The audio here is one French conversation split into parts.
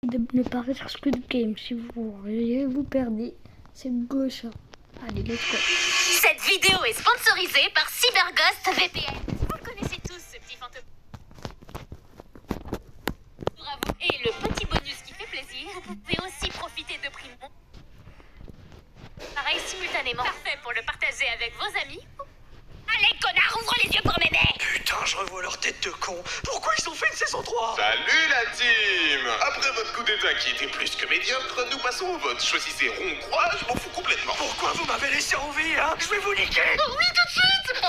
de ne pas faire Squid Game. Si vous voyez, vous perdez. C'est gauche. Allez, let's go. Cette vidéo est sponsorisée par CyberGhost VPN. Vous le connaissez tous, ce petit fantôme. Bravo. Et le petit bonus qui fait plaisir, vous pouvez aussi profiter de prix pareil simultanément. Parfait pour le partager avec vos amis. Allez, connard, ouvre les yeux pour m'aimer. Putain, je revois leur tête de con. Pourquoi ils ont fait une saison 3? Salut la team! Après votre coup d'état qui était plus que médiocre, nous passons au vote. Choisissez rond, croix, je m'en fous complètement. Pourquoi vous m'avez laissé en vie, hein? Je vais vous niquer. Oui, tout de suite.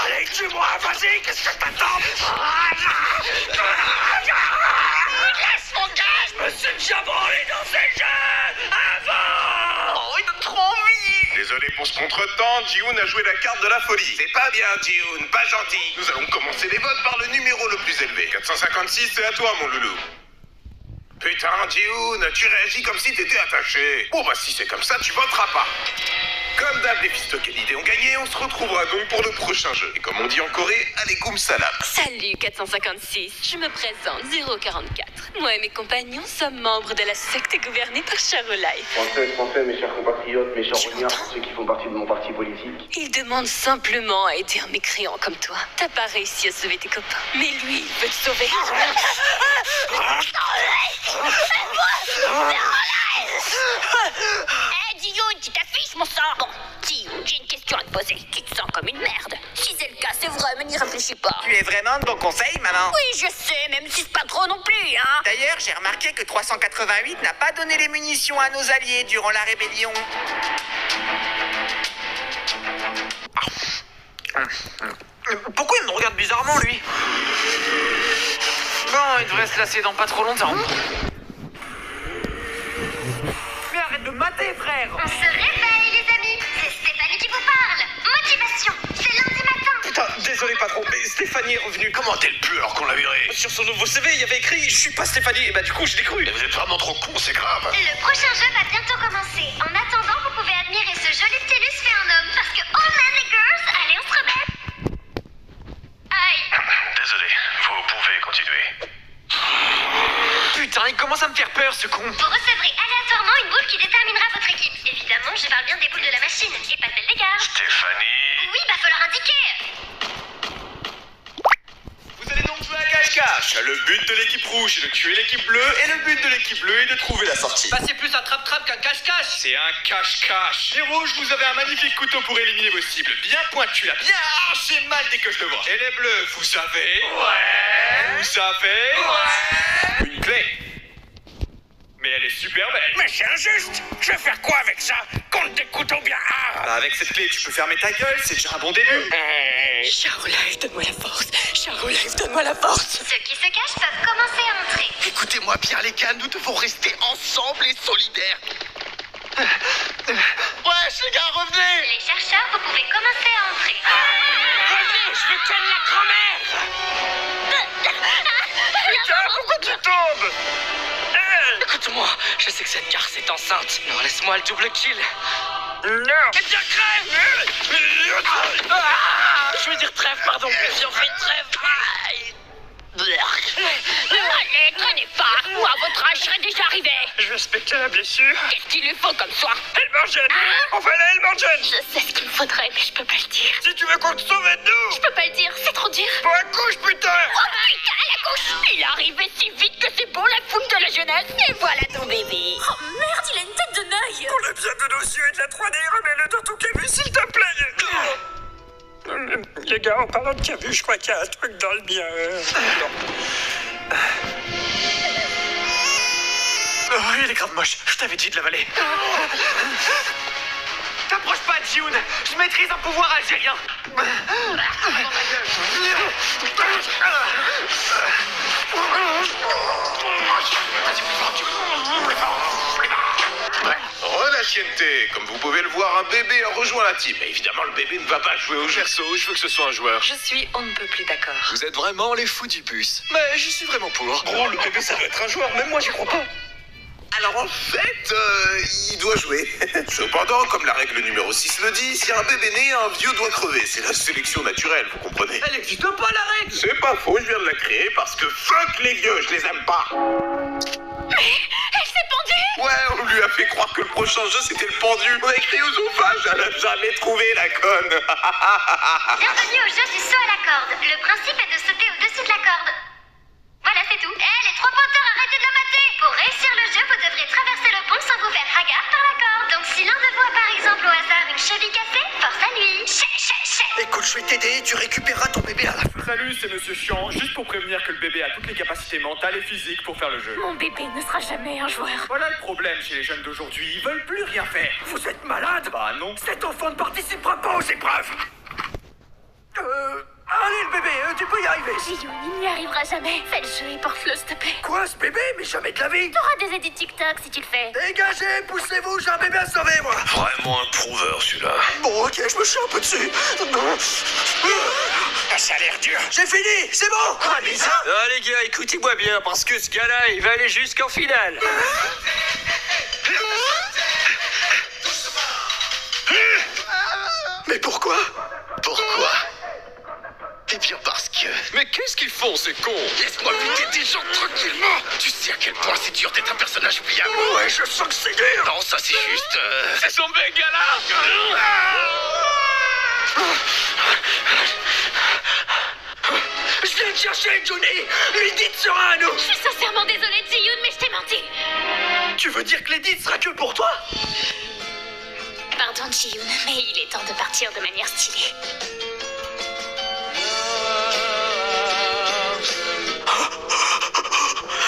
Allez, tue-moi, vas-y, qu'est-ce que t'attends? Laisse mon gars, je me suis déjà branlé dans ces jeux avant. Oh, il donne trop envie! Désolé pour ce contretemps, Ji-hoon a joué la carte de la folie. C'est pas bien, Ji-hoon, pas gentil. Nous allons commencer les votes par le numéro le plus élevé. 456, c'est à toi, mon loulou. Putain, Ji-hoon, tu réagis comme si t'étais attaché. Bon bah si c'est comme ça, tu voteras pas. Comme d'hab, les pistes qualité ont gagné, on se retrouvera donc pour le prochain jeu. Et comme on dit en Corée, alaikum salam. Salut 456, je me présente 044. Moi et mes compagnons sommes membres de la secte gouvernée par Charolife. Français, mes chers compatriotes, mes chers rognards, ceux qui font partie de mon parti politique. Il demande simplement à aider un mécréant comme toi. T'as pas réussi à sauver tes copains, mais lui, il veut te sauver. Ji-hoon, tu t'affiches, mon sang. Bon, Ji-hoon, j'ai une question à te poser. Tu te sens comme une merde. Si c'est le cas, c'est vrai, mais n'y réfléchis pas. Tu es vraiment de bon conseil, maman. Oui, je sais, même si c'est pas trop non plus, hein. D'ailleurs, j'ai remarqué que 388 n'a pas donné les munitions à nos alliés durant la rébellion. Pourquoi il me regarde bizarrement, lui? Bon, il devrait se lasser dans pas trop longtemps. Mais arrête de mater, frère! On se réveille, les amis. C'est Stéphanie qui vous parle. Motivation, c'est lundi matin. Putain, désolé patron, mais Stéphanie est revenue. Comment elle pue alors qu'on l'a virée? Sur son nouveau CV, il y avait écrit « Je suis pas Stéphanie ». Et bah du coup, je l'ai cru. Mais vous êtes vraiment trop con, c'est grave. Le prochain jeu va bientôt commencer. En attendant, vous pouvez admirer ce joli stylus fait un homme. Parce que, oh man, les girls, allez, on se remet. Aïe. Désolé, vous pouvez continuer. Putain, il commence à me faire peur, ce con. Vous recevrez aléatoirement une boule qui déterminera votre équipe. Évidemment, je parle bien des boules de la machine, et pas celles des gars. Stéphanie... Oui, va falloir indiquer. Vous allez donc jouer à cache-cache. Le but de l'équipe rouge est de tuer l'équipe bleue, et le but de l'équipe bleue est de trouver la sortie. Bah c'est plus un trap-trap qu'un cache-cache. C'est un cache-cache. Les rouges, vous avez un magnifique couteau pour éliminer vos cibles. Bien pointu là, bien arraché mal dès que je le vois. Et les bleus, vous savez... Ouais. Vous savez... Ouais. Une clé. Mais elle est super belle. Mais c'est injuste. Je vais faire quoi avec ça? Compte des couteaux bien hard. Bah, avec cette clé, tu peux fermer ta gueule, c'est déjà un bon début. Charolife, donne-moi la force. Charolife, donne-moi la force. Ceux qui se cachent peuvent commencer à entrer. Écoutez-moi bien les gars, nous devons rester ensemble et solidaires. Wesh les gars, revenez. Les chercheurs, vous pouvez commencer à entrer. Revenez, je vais ken la grand-mère. Putain, pourquoi tu tombes? Écoute-moi, je sais que cette garce est enceinte. Non, laisse-moi le double kill. Non. Eh bien, crève. Je veux dire trêve, pardon. Viens, on fait une trêve. Allez, traînez pas. Moi, à votre âge, je serais déjà arrivé. Je vais respecter la blessure. Qu'est-ce qu'il lui faut comme soin? Elle meurt jeune. Enfin là, elle meurt jeune. Je sais ce qu'il me faudrait, mais je peux pas le dire. Si tu veux qu'on te sauve, aide-nous. Je peux pas le dire, c'est trop dur. Bon, accouche, putain. Oh putain, la couche! Il est arrivé si vite que c'est bon la foule de la jeunesse. Et voilà ton bébé. Oh merde, il a une tête de neuil. Pour le bien de nos yeux et de la 3D, remets-le dans ton cabu, s'il te plaît. Les gars, en parlant de cabu, je crois qu'il y a un truc dans le mien. Oh, il est grave moche. Je t'avais dit de l'avaler. T'approches pas, Ji-hoon. Je maîtrise un pouvoir algérien. Relâchienté, comme vous pouvez le voir, un bébé a rejoint la team. Mais évidemment, le bébé ne va pas jouer au jeu. Perso, je veux que ce soit un joueur. Je suis on ne peut plus d'accord. Vous êtes vraiment les fous du bus. Mais je suis vraiment pour. Gros, le bébé, ça doit être un joueur. Même moi, j'y crois pas. Alors en fait, il doit jouer. Cependant, comme la règle numéro 6 le dit, si un bébé naît, un vieux doit crever. C'est la sélection naturelle, vous comprenez? Elle n'existe pas, la règle. C'est pas faux, je viens de la créer parce que fuck les vieux, je les aime pas. Mais fait croire que le prochain jeu c'était le pendu. On a écrit aux ouvrages, elle a jamais trouvé la conne. Bienvenue au jeu du saut à la corde. Le principe est de sauter au-dessus de la corde. Voilà, c'est tout. Les trois pointeurs, arrêtez de la mater. Pour réussir le jeu, vous devrez traverser le pont sans vous faire hagard par la corde. Donc si l'un de vous a par exemple au hasard une cheville cassée, force à lui. Écoute, je vais t'aider, tu récupéreras ton bébé à la fin. Salut, c'est Monsieur Chiant, juste pour prévenir que le bébé a toutes les capacités mentales et physiques pour faire le jeu. Mon bébé ne sera jamais un joueur. Voilà le problème chez les jeunes d'aujourd'hui, ils veulent plus rien faire. Vous êtes malade? Bah non. Cet enfant ne participera pas aux épreuves. Allez le bébé, tu peux y arriver. Ji-yoon, il n'y arrivera jamais. Fais le jeu et porte-le, s'il te plaît. Quoi, ce bébé? Mais jamais de la vie. T'auras des edits TikTok si tu le fais. Dégagez, poussez-vous, j'ai un bébé à sauver, moi. Vraiment un prouveur celui-là. Bon, ok, je me chie un peu dessus. Ça a l'air dur. J'ai fini, c'est bon. Ah, bizarre. Ah les gars, écoutez-moi bien, parce que ce gars-là, il va aller jusqu'en finale. Mais pourquoi? Pourquoi? Eh bien parce que... Mais qu'est-ce qu'ils font, ces cons? Laisse-moi buter des gens tranquillement. Tu sais à quel point c'est dur d'être un personnage viable. Ouais, je sens que c'est dur. Non, ça c'est juste... C'est son bengala. Je viens te chercher, Johnny. L'Edith sera à nous. Je suis sincèrement désolée, Ji-yoon, mais je t'ai menti. Tu veux dire que l'Edith sera que pour toi? Pardon, Ji-yoon, mais il est temps de partir de manière stylée.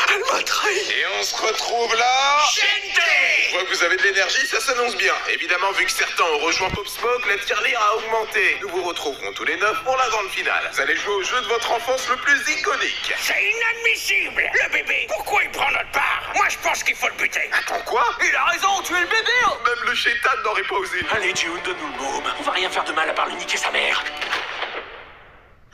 Elle m'a trahi. Et on se retrouve là. Gente! Je vois que vous avez de l'énergie, ça s'annonce bien. Évidemment, vu que certains ont rejoint Pop Smoke, la tirelire a augmenté. Nous vous retrouverons tous les 9 pour la grande finale. Vous allez jouer au jeu de votre enfance le plus iconique. C'est inadmissible. Le bébé, pourquoi il prend notre part? Moi, je pense qu'il faut le buter. Attends quoi? Il a raison, tu es le bébé. Même le chétan n'aurait pas osé. Allez, Ji-yoon, donne-nous le môme. On va rien faire de mal à part lui niquer sa mère.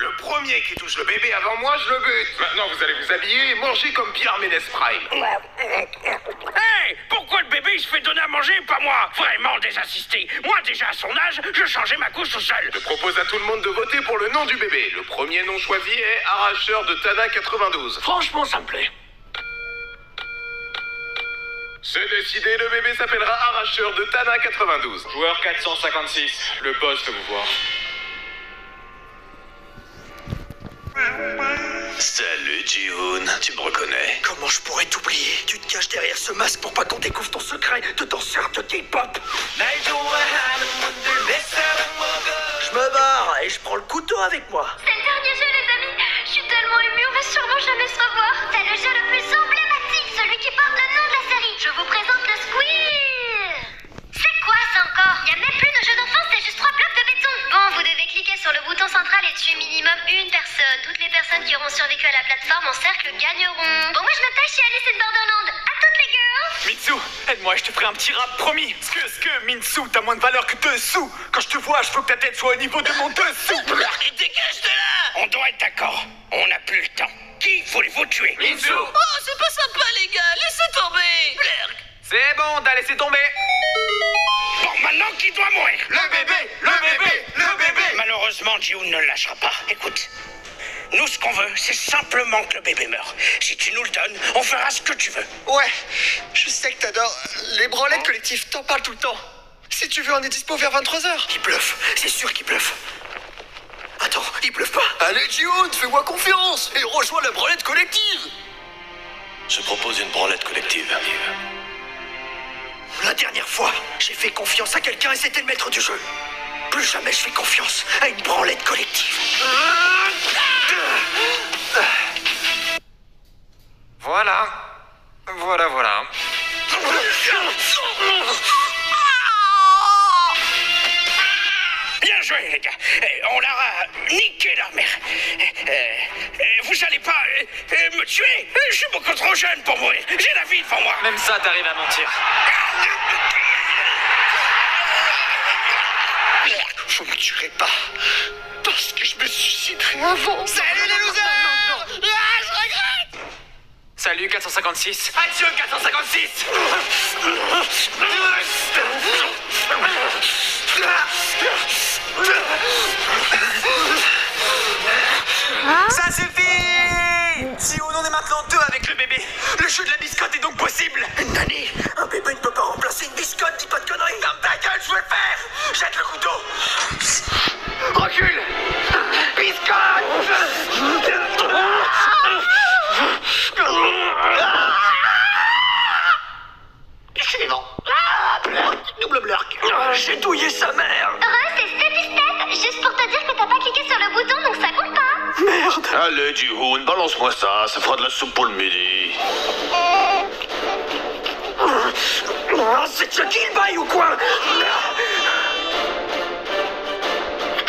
Le premier qui touche le bébé avant moi, je le bute. Maintenant, vous allez vous habiller et manger comme Pierre Ménès Prime. Hey, pourquoi le bébé il se fait donner à manger, pas moi? Vraiment désassisté. Moi, déjà à son âge, je changeais ma couche tout seul. Je propose à tout le monde de voter pour le nom du bébé. Le premier nom choisi est Arracheur de Tana 92. Franchement, ça me plaît. C'est décidé, le bébé s'appellera Arracheur de Tana 92. Joueur 456, le boss veut vous voir. Salut, Ji-hoon, tu me reconnais? Comment je pourrais t'oublier? Tu te caches derrière ce masque pour pas qu'on découvre ton secret de danseur de K-pop. Je me barre et je prends le couteau avec moi. C'est le dernier jeu, les amis. Je suis tellement émue, on va sûrement jamais se revoir. C'est le jeu le plus emblématique, celui qui porte le nom de la série. Je vous présente le Squeal. C'est quoi ça encore? Il y a même plus de jeu d'enfance, c'est juste 3 blocs de béton. Bon, vous devez cliquer sur le bouton central et tuer minimum une personne. Toutes les personnes qui auront survécu à la plateforme en cercle gagneront. Bon, moi je me tâche chez Alice in Borderland. À toutes les girls. Mitsu, aide-moi, je te ferai un petit rap, promis. Mitsu, t'as moins de valeur que 2 sous. Quand je te vois, je veux que ta tête soit au niveau de mon 2 sous. Et dégage de là. On doit être d'accord. On n'a plus le temps. Qui voulez-vous tuer? Mitsu. Oh, c'est pas sympa, les gars. Laissez tomber. C'est bon, t'as laissé tomber. Bon, maintenant, qui doit mourir? Le bébé, le bébé, le bébé. Malheureusement, Ji-hoon ne le lâchera pas. Écoute, nous, ce qu'on veut, c'est simplement que le bébé meure. Si tu nous le donnes, on fera ce que tu veux. Ouais, je sais que t'adores les branlettes collectives, t'en parles tout le temps. Si tu veux, on est dispo vers 23h. Il bluffe, c'est sûr qu'il bluffe. Attends, il bluffe pas. Allez, Ji-hoon, fais-moi confiance et rejoins la branlette collective. Je propose une branlette collective. La dernière fois, j'ai fait confiance à quelqu'un et c'était le maître du jeu. Plus jamais je fais confiance à une branlette collective. Voilà. Voilà. Bien joué, les gars. On leur a niqué leur mère. Vous allez pas me tuer? Je suis beaucoup trop jeune pour mourir. J'ai la vie devant moi. Même ça, t'arrives à mentir. Vous me tuerez pas. Parce que je me suiciderai avant. Salut les losers! Je regrette! Salut 456. Action 456. Ça suffit! Ji-hoon, on est maintenant 2 avec le bébé. Le jeu de la biscotte est donc possible. Nani, un bébé ne peut pas remplacer June, balance-moi ça fera de la soupe pour le midi. C'est Chucky le bail ou quoi?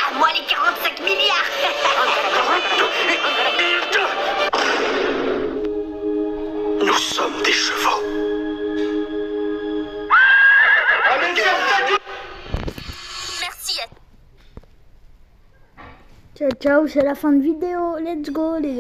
À moi les 45 milliards. Nous sommes des chevaux. Merci. Ciao, ciao, c'est la fin de vidéo. Let's go, les gars.